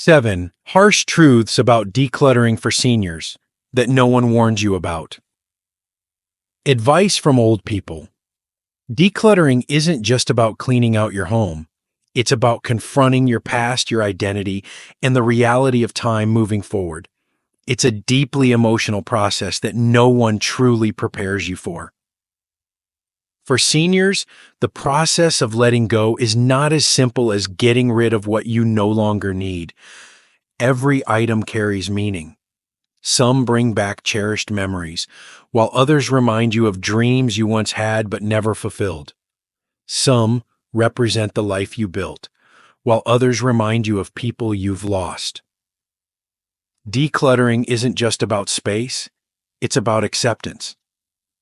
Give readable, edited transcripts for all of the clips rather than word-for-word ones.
7. Harsh truths about decluttering for seniors that no one warned you about. Advice from old people. Decluttering isn't just about cleaning out your home. It's about confronting your past, your identity, and the reality of time moving forward. It's a deeply emotional process that no one truly prepares you for. For seniors, the process of letting go is not as simple as getting rid of what you no longer need. Every item carries meaning. Some bring back cherished memories, while others remind you of dreams you once had but never fulfilled. Some represent the life you built, while others remind you of people you've lost. Decluttering isn't just about space, it's about acceptance,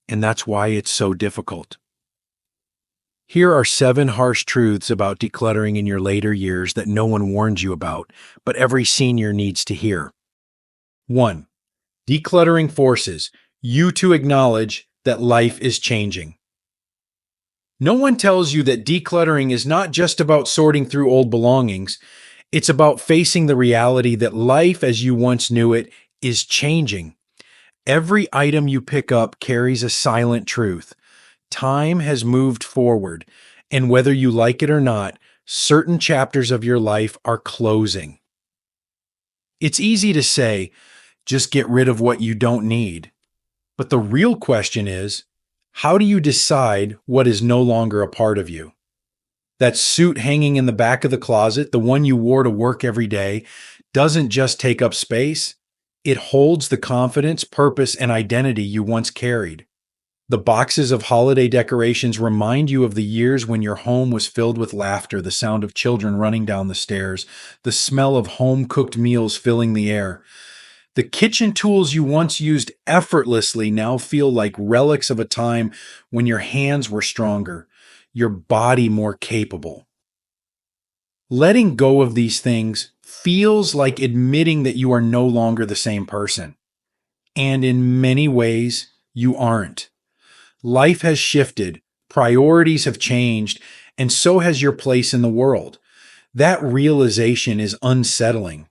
and that's why it's so difficult. Here are 7 harsh truths about decluttering in your later years that no one warned you about, but every senior needs to hear. 1. Decluttering forces you to acknowledge that life is changing. No one tells you that decluttering is not just about sorting through old belongings. It's about facing the reality that life as you once knew it is changing. Every item you pick up carries a silent truth. Time has moved forward, and whether you like it or not, certain chapters of your life are closing. It's easy to say, just get rid of what you don't need. But the real question is, how do you decide what is no longer a part of you? That suit hanging in the back of the closet, the one you wore to work every day, doesn't just take up space. It holds the confidence, purpose, and identity you once carried. The boxes of holiday decorations remind you of the years when your home was filled with laughter, the sound of children running down the stairs, the smell of home-cooked meals filling the air. The kitchen tools you once used effortlessly now feel like relics of a time when your hands were stronger, your body more capable. Letting go of these things feels like admitting that you are no longer the same person. And in many ways, you aren't. Life has shifted, priorities have changed, and so has your place in the world. That realization is unsettling.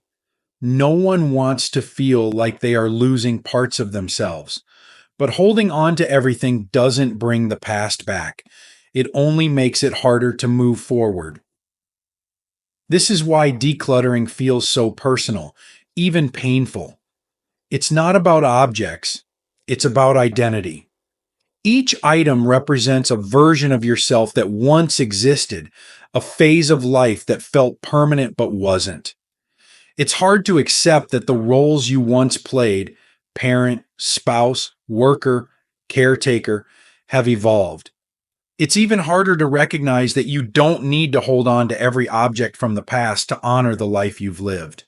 No one wants to feel like they are losing parts of themselves. But holding on to everything doesn't bring the past back. It only makes it harder to move forward. This is why decluttering feels so personal, even painful. It's not about objects, it's about identity. Each item represents a version of yourself that once existed, a phase of life that felt permanent but wasn't. It's hard to accept that the roles you once played, parent, spouse, worker, caretaker, have evolved. It's even harder to recognize that you don't need to hold on to every object from the past to honor the life you've lived.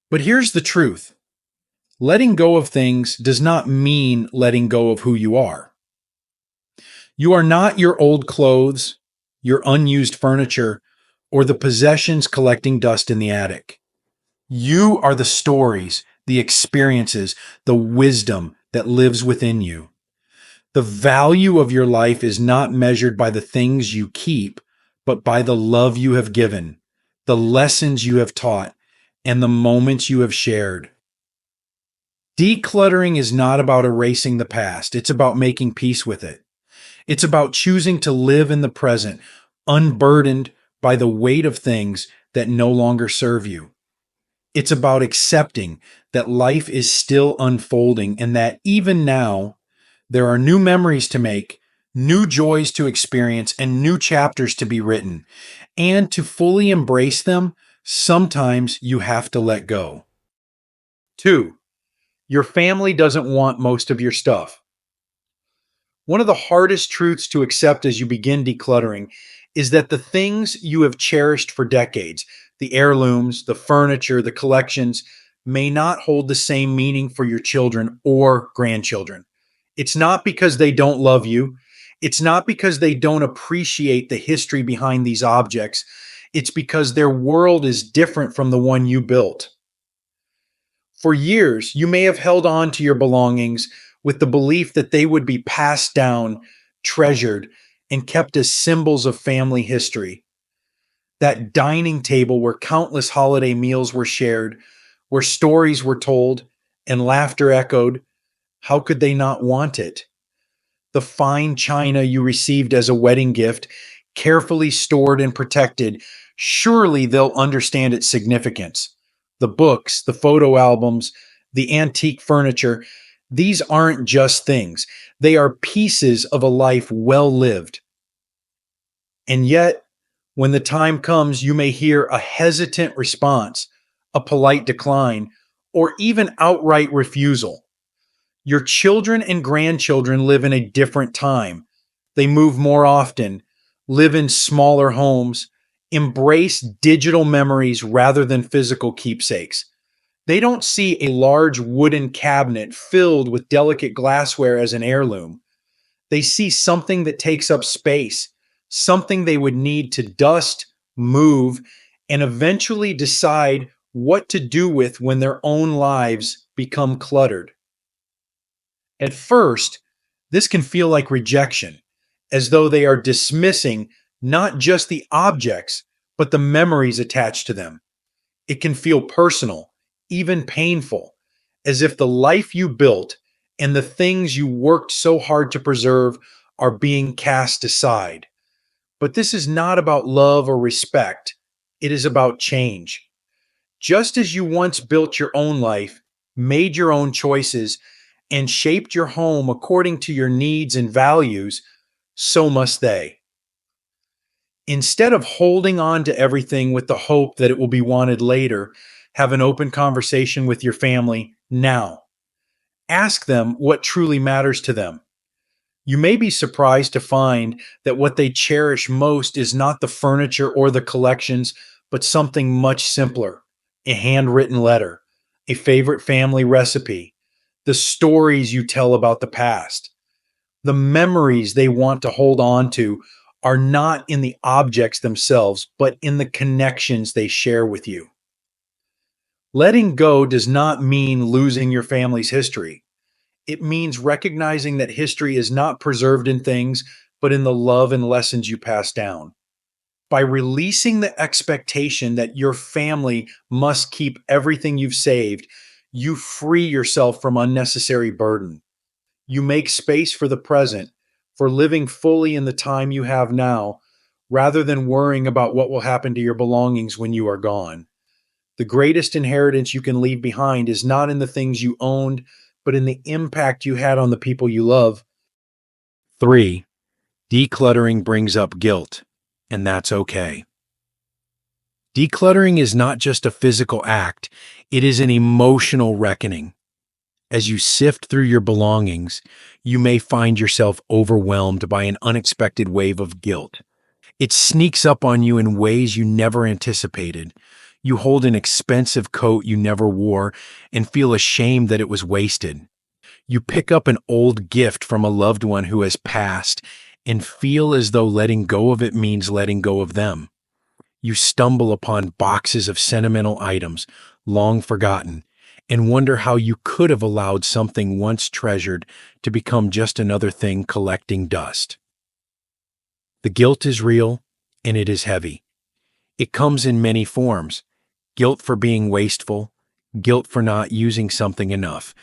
But here's the truth. Letting go of things does not mean letting go of who you are. You are not your old clothes, your unused furniture, or the possessions collecting dust in the attic. You are the stories, the experiences, the wisdom that lives within you. The value of your life is not measured by the things you keep, but by the love you have given, the lessons you have taught, and the moments you have shared. Decluttering is not about erasing the past. It's about making peace with it. It's about choosing to live in the present, unburdened by the weight of things that no longer serve you. It's about accepting that life is still unfolding and that even now, there are new memories to make, new joys to experience, and new chapters to be written. And to fully embrace them, sometimes you have to let go. 2. Your family doesn't want most of your stuff. One of the hardest truths to accept as you begin decluttering is that the things you have cherished for decades, the heirlooms, the furniture, the collections, may not hold the same meaning for your children or grandchildren. It's not because they don't love you. It's not because they don't appreciate the history behind these objects. It's because their world is different from the one you built. For years, you may have held on to your belongings with the belief that they would be passed down, treasured, and kept as symbols of family history. That dining table where countless holiday meals were shared, where stories were told and laughter echoed. How could they not want it? The fine china you received as a wedding gift, carefully stored and protected, surely they'll understand its significance. The books, the photo albums, the antique furniture, these aren't just things. They are pieces of a life well lived. And yet, when the time comes, you may hear a hesitant response, a polite decline, or even outright refusal. Your children and grandchildren live in a different time. They move more often, live in smaller homes, embrace digital memories rather than physical keepsakes. They don't see a large wooden cabinet filled with delicate glassware as an heirloom. They see something that takes up space, something they would need to dust, move, and eventually decide what to do with when their own lives become cluttered. At first, this can feel like rejection, as though they are dismissing not just the objects, but the memories attached to them. It can feel personal, even painful, as if the life you built and the things you worked so hard to preserve are being cast aside. But this is not about love or respect, it is about change. Just as you once built your own life, made your own choices, and shaped your home according to your needs and values, so must they. Instead of holding on to everything with the hope that it will be wanted later, have an open conversation with your family now. Ask them what truly matters to them. You may be surprised to find that what they cherish most is not the furniture or the collections, but something much simpler: a handwritten letter, a favorite family recipe, the stories you tell about the past. The memories they want to hold on to are not in the objects themselves, but in the connections they share with you. Letting go does not mean losing your family's history. It means recognizing that history is not preserved in things, but in the love and lessons you pass down. By releasing the expectation that your family must keep everything you've saved, you free yourself from unnecessary burden. You make space for the present, for living fully in the time you have now, rather than worrying about what will happen to your belongings when you are gone. The greatest inheritance you can leave behind is not in the things you owned, but in the impact you had on the people you love. 3. Decluttering brings up guilt, and that's okay. Decluttering is not just a physical act, it is an emotional reckoning. As you sift through your belongings, you may find yourself overwhelmed by an unexpected wave of guilt. It sneaks up on you in ways you never anticipated. You hold an expensive coat you never wore and feel ashamed that it was wasted. You pick up an old gift from a loved one who has passed and feel as though letting go of it means letting go of them. You stumble upon boxes of sentimental items, long forgotten, and wonder how you could have allowed something once treasured to become just another thing collecting dust. The guilt is real, and it is heavy. It comes in many forms: guilt for being wasteful, guilt for not using something enough,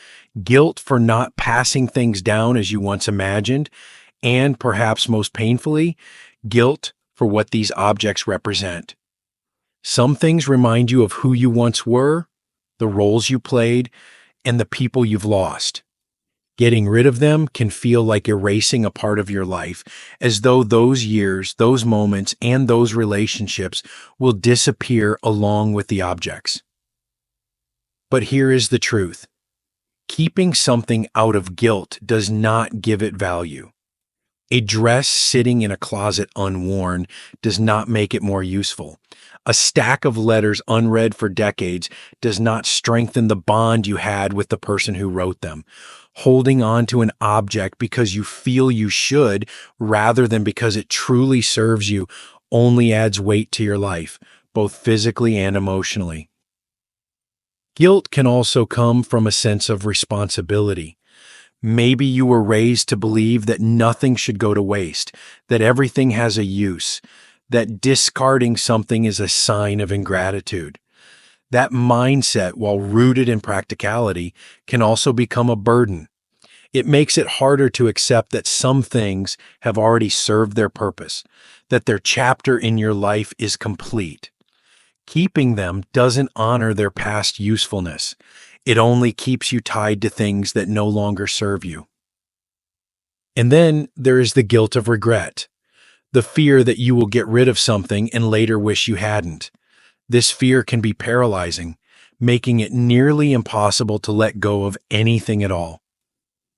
guilt for not passing things down as you once imagined, and perhaps most painfully, guilt for what these objects represent. Some things remind you of who you once were, the roles you played, and the people you've lost. Getting rid of them can feel like erasing a part of your life, as though those years, those moments, and those relationships will disappear along with the objects. But here is the truth: keeping something out of guilt does not give it value. A dress sitting in a closet unworn does not make it more useful. A stack of letters unread for decades does not strengthen the bond you had with the person who wrote them. Holding on to an object because you feel you should, rather than because it truly serves you, only adds weight to your life, both physically and emotionally. Guilt can also come from a sense of responsibility. Maybe you were raised to believe that nothing should go to waste, that everything has a use. that discarding something is a sign of ingratitude. That mindset, while rooted in practicality, can also become a burden. It makes it harder to accept that some things have already served their purpose, that their chapter in your life is complete. Keeping them doesn't honor their past usefulness. It only keeps you tied to things that no longer serve you. And then there is the guilt of regret, the fear that you will get rid of something and later wish you hadn't. This fear can be paralyzing, making it nearly impossible to let go of anything at all.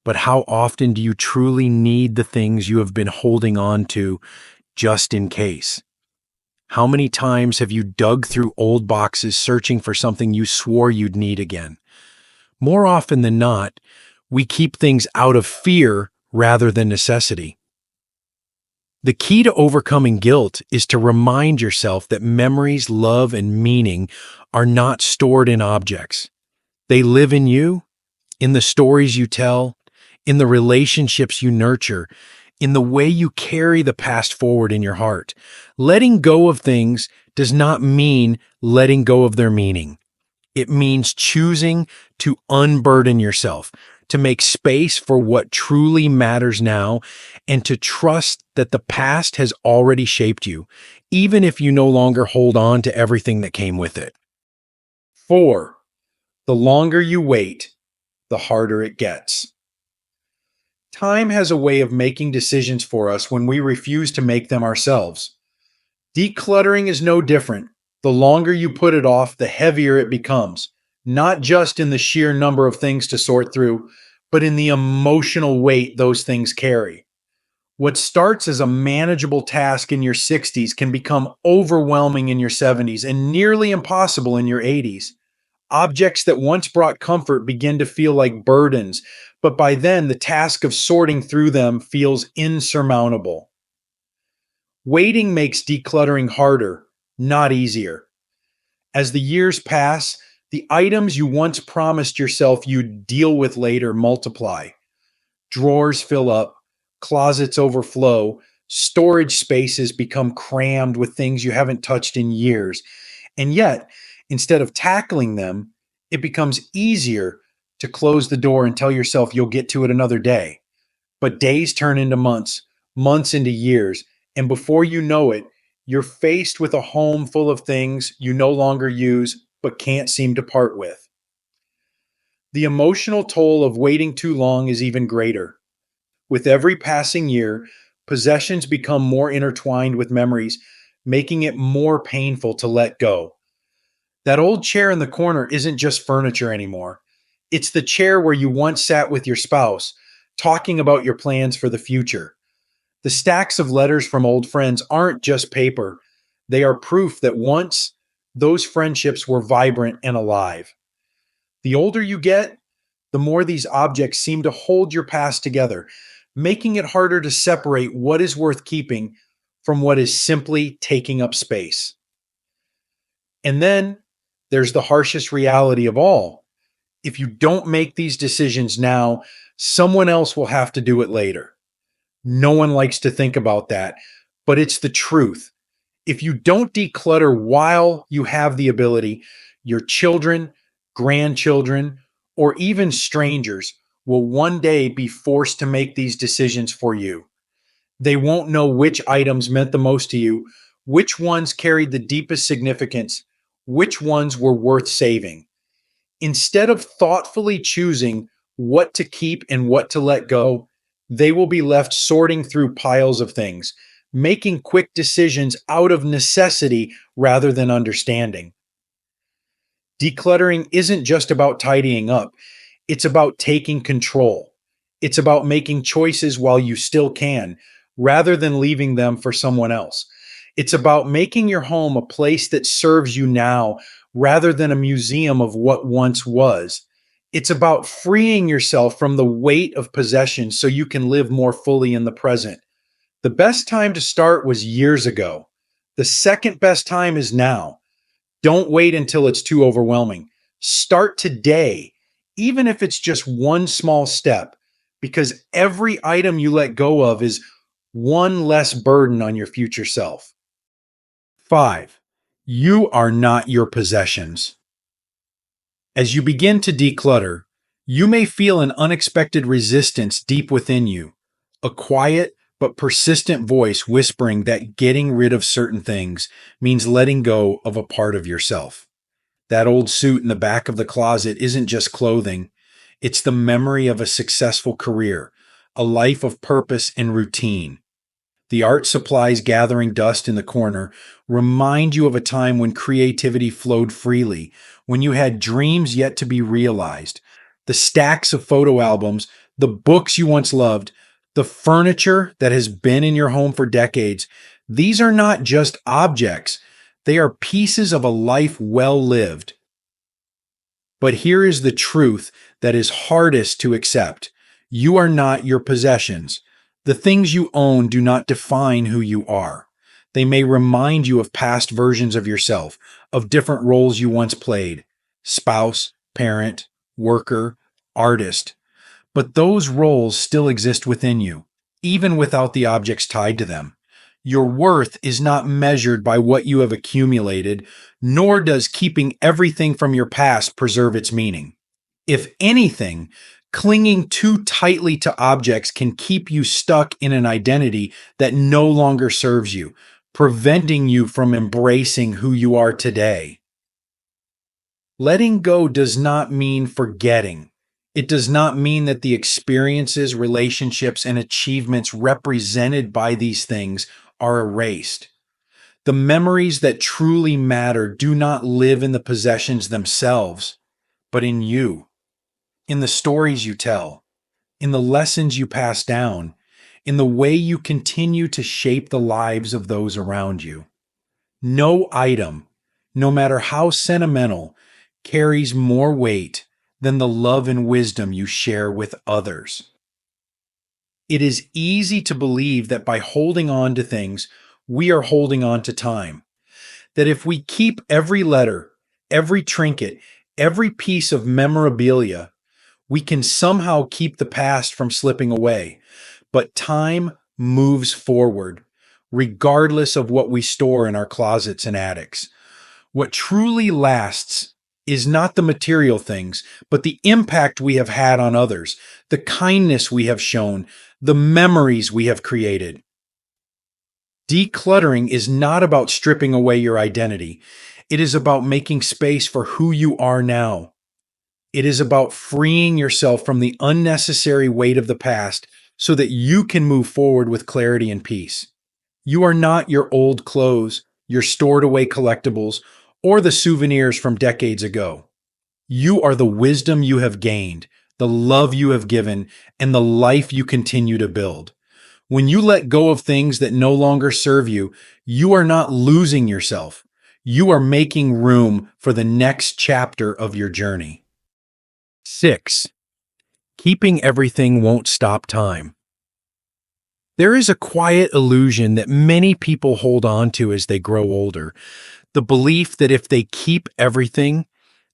But how often do you truly need the things you have been holding on to just in case? How many times have you dug through old boxes searching for something you swore you'd need again? More often than not, we keep things out of fear rather than necessity. The key to overcoming guilt is to remind yourself that memories, love, and meaning are not stored in objects. They live in you, in the stories you tell, in the relationships you nurture, in the way you carry the past forward in your heart. Letting go of things does not mean letting go of their meaning. It means choosing to unburden yourself, to make space for what truly matters now, and to trust that the past has already shaped you, even if you no longer hold on to everything that came with it. 4. The longer you wait, the harder it gets. Time has a way of making decisions for us when we refuse to make them ourselves. Decluttering is no different. The longer you put it off, the heavier it becomes, not just in the sheer number of things to sort through, but in the emotional weight those things carry. What starts as a manageable task in your 60s can become overwhelming in your 70s and nearly impossible in your 80s. Objects that once brought comfort begin to feel like burdens, but by then the task of sorting through them feels insurmountable. Waiting makes decluttering harder, not easier. As the years pass, the items you once promised yourself you'd deal with later multiply. Drawers fill up, closets overflow, storage spaces become crammed with things you haven't touched in years. And yet, instead of tackling them, it becomes easier to close the door and tell yourself you'll get to it another day. But days turn into months, months into years, and before you know it, you're faced with a home full of things you no longer use but can't seem to part with. The emotional toll of waiting too long is even greater. With every passing year, possessions become more intertwined with memories, making it more painful to let go. That old chair in the corner isn't just furniture anymore. It's the chair where you once sat with your spouse, talking about your plans for the future. The stacks of letters from old friends aren't just paper, they are proof that once those friendships were vibrant and alive. The older you get, the more these objects seem to hold your past together, making it harder to separate what is worth keeping from what is simply taking up space. And then there's the harshest reality of all. If you don't make these decisions now, someone else will have to do it later. No one likes to think about that, but it's the truth. If you don't declutter while you have the ability, your children, grandchildren, or even strangers will one day be forced to make these decisions for you. They won't know which items meant the most to you, which ones carried the deepest significance, which ones were worth saving. Instead of thoughtfully choosing what to keep and what to let go, they will be left sorting through piles of things, making quick decisions out of necessity rather than understanding. Decluttering isn't just about tidying up, it's about taking control. It's about making choices while you still can, rather than leaving them for someone else. It's about making your home a place that serves you now rather than a museum of what once was. It's about freeing yourself from the weight of possessions so you can live more fully in the present. The best time to start was years ago. The second best time is now. Don't wait until it's too overwhelming. Start today, even if it's just one small step, because every item you let go of is one less burden on your future self. 5. You are not your possessions. As you begin to declutter, you may feel an unexpected resistance deep within you, a quiet but persistent voice whispering that getting rid of certain things means letting go of a part of yourself. That old suit in the back of the closet isn't just clothing, it's the memory of a successful career, a life of purpose and routine. The art supplies gathering dust in the corner remind you of a time when creativity flowed freely, when you had dreams yet to be realized. The stacks of photo albums, the books you once loved, the furniture that has been in your home for decades, these are not just objects. They are pieces of a life well lived. But here is the truth that is hardest to accept. You are not your possessions. The things you own do not define who you are. They may remind you of past versions of yourself, of different roles you once played: spouse, parent, worker, artist. But those roles still exist within you, even without the objects tied to them. Your worth is not measured by what you have accumulated, nor does keeping everything from your past preserve its meaning. If anything, clinging too tightly to objects can keep you stuck in an identity that no longer serves you, preventing you from embracing who you are today. Letting go does not mean forgetting. It does not mean that the experiences, relationships, and achievements represented by these things are erased. The memories that truly matter do not live in the possessions themselves, but in you, in the stories you tell, in the lessons you pass down, in the way you continue to shape the lives of those around you. No item, no matter how sentimental, carries more weight than the love and wisdom you share with others. It is easy to believe that by holding on to things, we are holding on to time. That if we keep every letter, every trinket, every piece of memorabilia, we can somehow keep the past from slipping away. But time moves forward, regardless of what we store in our closets and attics. What truly lasts is not the material things, but the impact we have had on others, the kindness we have shown, the memories we have created. Decluttering is not about stripping away your identity. It is about making space for who you are now. It is about freeing yourself from the unnecessary weight of the past so that you can move forward with clarity and peace. You are not your old clothes, your stored away collectibles, or the souvenirs from decades ago. You are the wisdom you have gained, the love you have given, and the life you continue to build. When you let go of things that no longer serve you, you are not losing yourself. You are making room for the next chapter of your journey. 6. Keeping everything won't stop time. There is a quiet illusion that many people hold on to as they grow older. The belief that if they keep everything,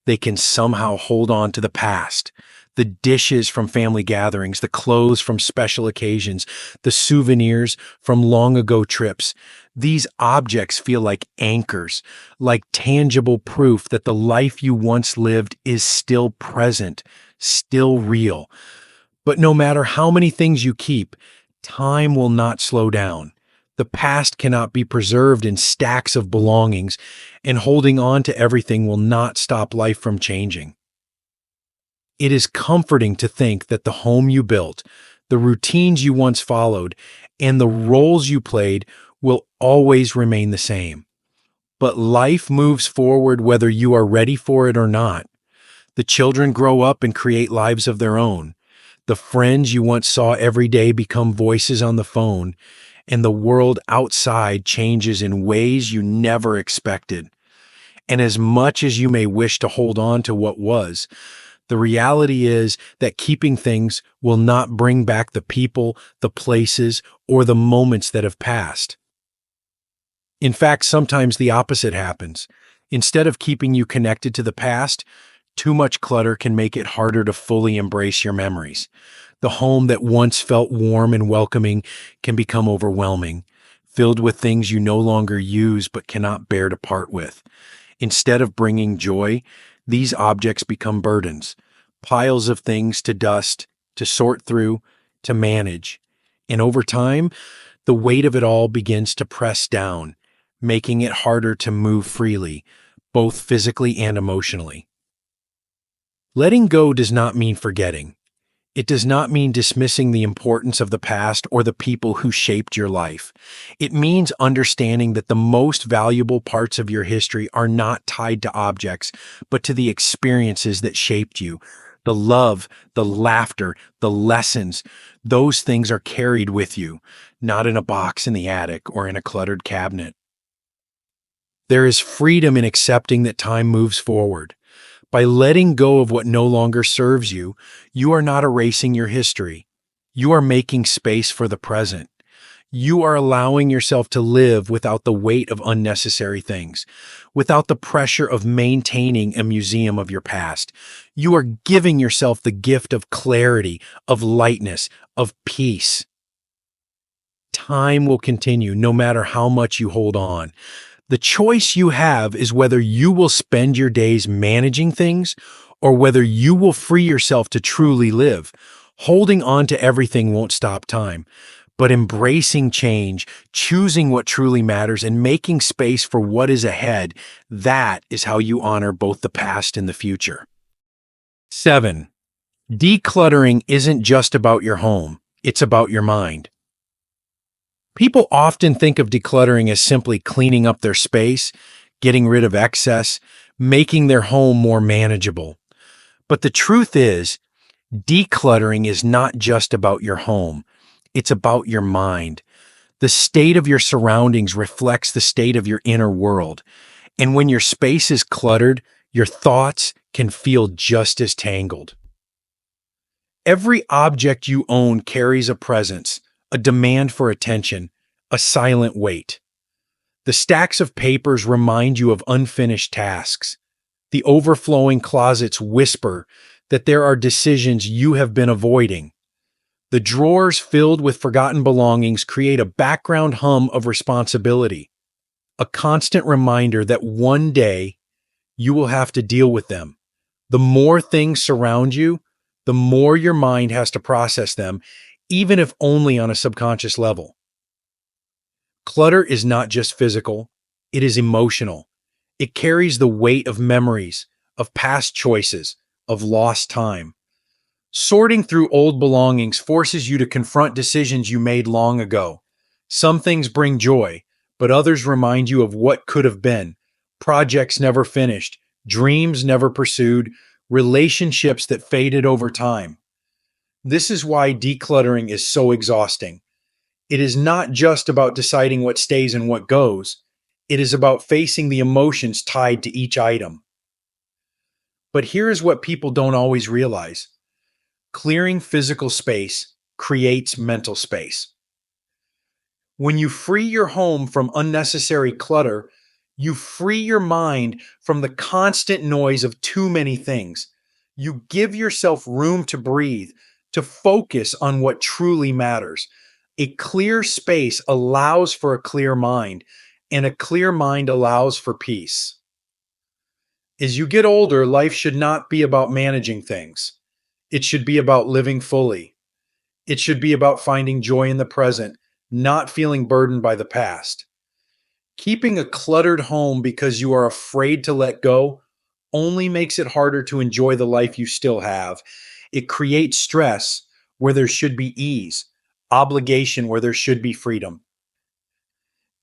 they can somehow hold on to the past. The dishes from family gatherings, the clothes from special occasions, the souvenirs from long ago trips. These objects feel like anchors, like tangible proof that the life you once lived is still present, still real. But no matter how many things you keep, time will not slow down. The past cannot be preserved in stacks of belongings, and holding on to everything will not stop life from changing. It is comforting to think that the home you built, the routines you once followed, and the roles you played will always remain the same. But life moves forward whether you are ready for it or not. The children grow up and create lives of their own. The friends you once saw every day become voices on the phone, and the world outside changes in ways you never expected. And as much as you may wish to hold on to what was, the reality is that keeping things will not bring back the people, the places, or the moments that have passed. In fact, sometimes the opposite happens. Instead of keeping you connected to the past, too much clutter can make it harder to fully embrace your memories. The home that once felt warm and welcoming can become overwhelming, filled with things you no longer use but cannot bear to part with. Instead of bringing joy, these objects become burdens, piles of things to dust, to sort through, to manage. And over time, the weight of it all begins to press down, making it harder to move freely, both physically and emotionally. Letting go does not mean forgetting. It does not mean dismissing the importance of the past or the people who shaped your life. It means understanding that the most valuable parts of your history are not tied to objects, but to the experiences that shaped you. The love, the laughter, the lessons, those things are carried with you, not in a box in the attic or in a cluttered cabinet. There is freedom in accepting that time moves forward. By letting go of what no longer serves you, you are not erasing your history. You are making space for the present. You are allowing yourself to live without the weight of unnecessary things, without the pressure of maintaining a museum of your past. You are giving yourself the gift of clarity, of lightness, of peace. Time will continue no matter how much you hold on. The choice you have is whether you will spend your days managing things or whether you will free yourself to truly live. Holding on to everything won't stop time, but embracing change, choosing what truly matters, and making space for what is ahead, that is how you honor both the past and the future. 7. Decluttering isn't just about your home, it's about your mind. People often think of decluttering as simply cleaning up their space, getting rid of excess, making their home more manageable. But the truth is, decluttering is not just about your home, it's about your mind. The state of your surroundings reflects the state of your inner world. And when your space is cluttered, your thoughts can feel just as tangled. Every object you own carries a presence, a demand for attention, a silent weight. The stacks of papers remind you of unfinished tasks. The overflowing closets whisper that there are decisions you have been avoiding. The drawers filled with forgotten belongings create a background hum of responsibility, a constant reminder that one day you will have to deal with them. The more things surround you, the more your mind has to process them, even if only on a subconscious level. Clutter is not just physical, it is emotional. It carries the weight of memories, of past choices, of lost time. Sorting through old belongings forces you to confront decisions you made long ago. Some things bring joy, but others remind you of what could have been, projects never finished, dreams never pursued, relationships that faded over time. This is why decluttering is so exhausting. It is not just about deciding what stays and what goes. It is about facing the emotions tied to each item. But here is what people don't always realize. Clearing physical space creates mental space. When you free your home from unnecessary clutter, you free your mind from the constant noise of too many things. You give yourself room to breathe, to focus on what truly matters. A clear space allows for a clear mind, and a clear mind allows for peace. As you get older, life should not be about managing things. It should be about living fully. It should be about finding joy in the present, not feeling burdened by the past. Keeping a cluttered home because you are afraid to let go only makes it harder to enjoy the life you still have. It creates stress where there should be ease, obligation where there should be freedom.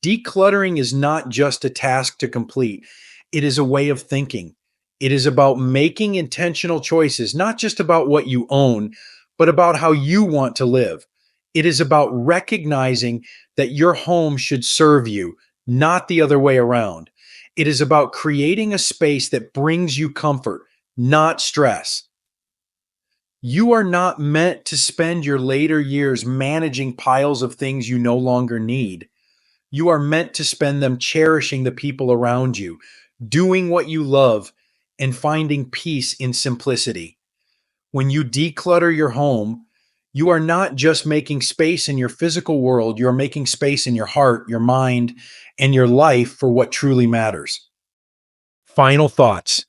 Decluttering is not just a task to complete, it is a way of thinking. It is about making intentional choices, not just about what you own, but about how you want to live. It is about recognizing that your home should serve you, not the other way around. It is about creating a space that brings you comfort, not stress. You are not meant to spend your later years managing piles of things you no longer need. You are meant to spend them cherishing the people around you, doing what you love, and finding peace in simplicity. When you declutter your home, You are not just making space in your physical world, you're making space in your heart, your mind, and your life for what truly matters. Final thoughts: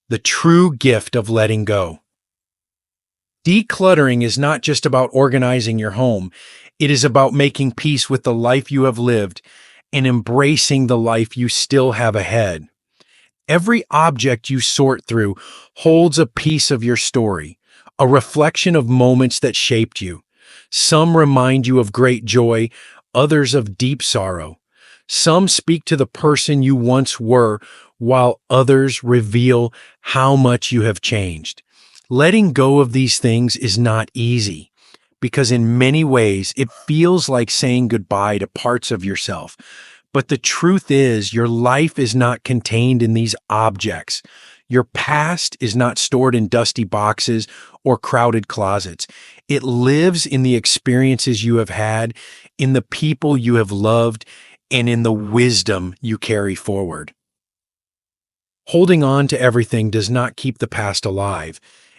the true gift of letting go. Decluttering is not just about organizing your home, it is about making peace with the life you have lived and embracing the life you still have ahead. Every object you sort through holds a piece of your story, a reflection of moments that shaped you. Some remind you of great joy, others of deep sorrow. Some speak to the person you once were, while others reveal how much you have changed. Letting go of these things is not easy, because in many ways it feels like saying goodbye to parts of yourself. But the truth is, your life is not contained in these objects. Your past is not stored in dusty boxes or crowded closets. It lives in the experiences you have had, in the people you have loved, and in the wisdom you carry forward. Holding on to everything does not keep the past alive.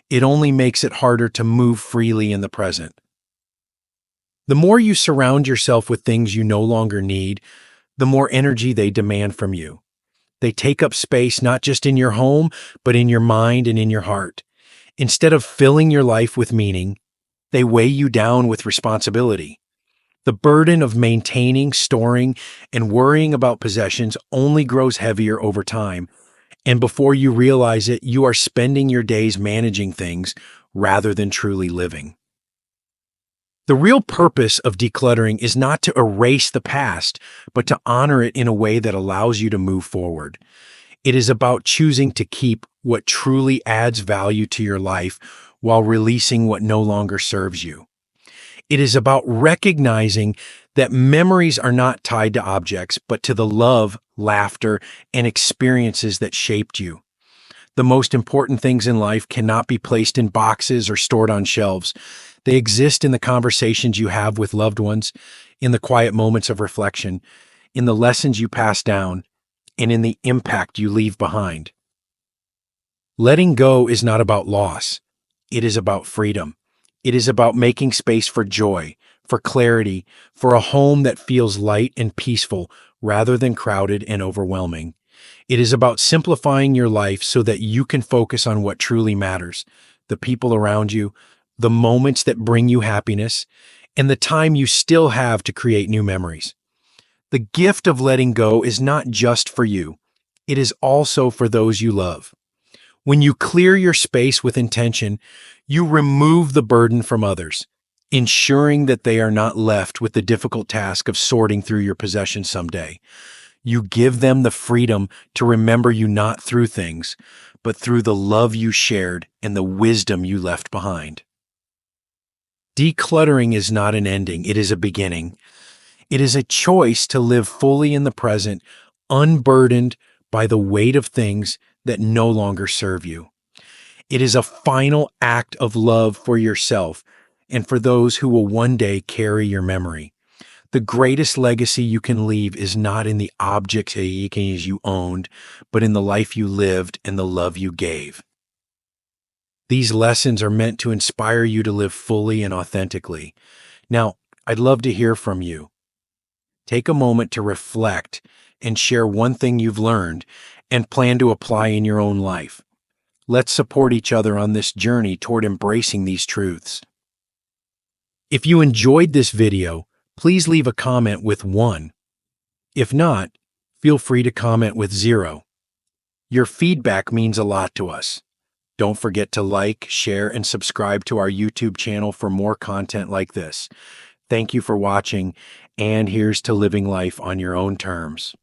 It only makes it harder to move freely in the present. The more you surround yourself with things you no longer need, the more energy they demand from you. They take up space not just in your home, but in your mind and in your heart. Instead of filling your life with meaning, they weigh you down with responsibility. The burden of maintaining, storing, and worrying about possessions only grows heavier over time, and before you realize it, you are spending your days managing things rather than truly living. The real purpose of decluttering is not to erase the past, but to honor it in a way that allows you to move forward. It is about choosing to keep what truly adds value to your life while releasing what no longer serves you. It is about recognizing that memories are not tied to objects, but to the love, laughter, and experiences that shaped you. The most important things in life cannot be placed in boxes or stored on shelves. They exist in the conversations you have with loved ones, in the quiet moments of reflection, in the lessons you pass down, and in the impact you leave behind. Letting go is not about loss. It is about freedom. It is about making space for joy, for clarity, for a home that feels light and peaceful rather than crowded and overwhelming. It is about simplifying your life so that you can focus on what truly matters: the people around you, the moments that bring you happiness, and the time you still have to create new memories. The gift of letting go is not just for you, it is also for those you love. When you clear your space with intention, you remove the burden from others, ensuring that they are not left with the difficult task of sorting through your possessions someday. You give them the freedom to remember you not through things, but through the love you shared and the wisdom you left behind. Decluttering is not an ending, it is a beginning. It is a choice to live fully in the present, unburdened by the weight of things that no longer serve you. It is a final act of love for yourself and for those who will one day carry your memory. The greatest legacy you can leave is not in the objects you owned, but in the life you lived and the love you gave. These lessons are meant to inspire you to live fully and authentically. Now, I'd love to hear from you. Take a moment to reflect and share one thing you've learned and plan to apply in your own life. Let's support each other on this journey toward embracing these truths. If you enjoyed this video, please leave a comment with 1. If not, feel free to comment with 0. Your feedback means a lot to us. Don't forget to like, share, and subscribe to our YouTube channel for more content like this. Thank you for watching, and here's to living life on your own terms.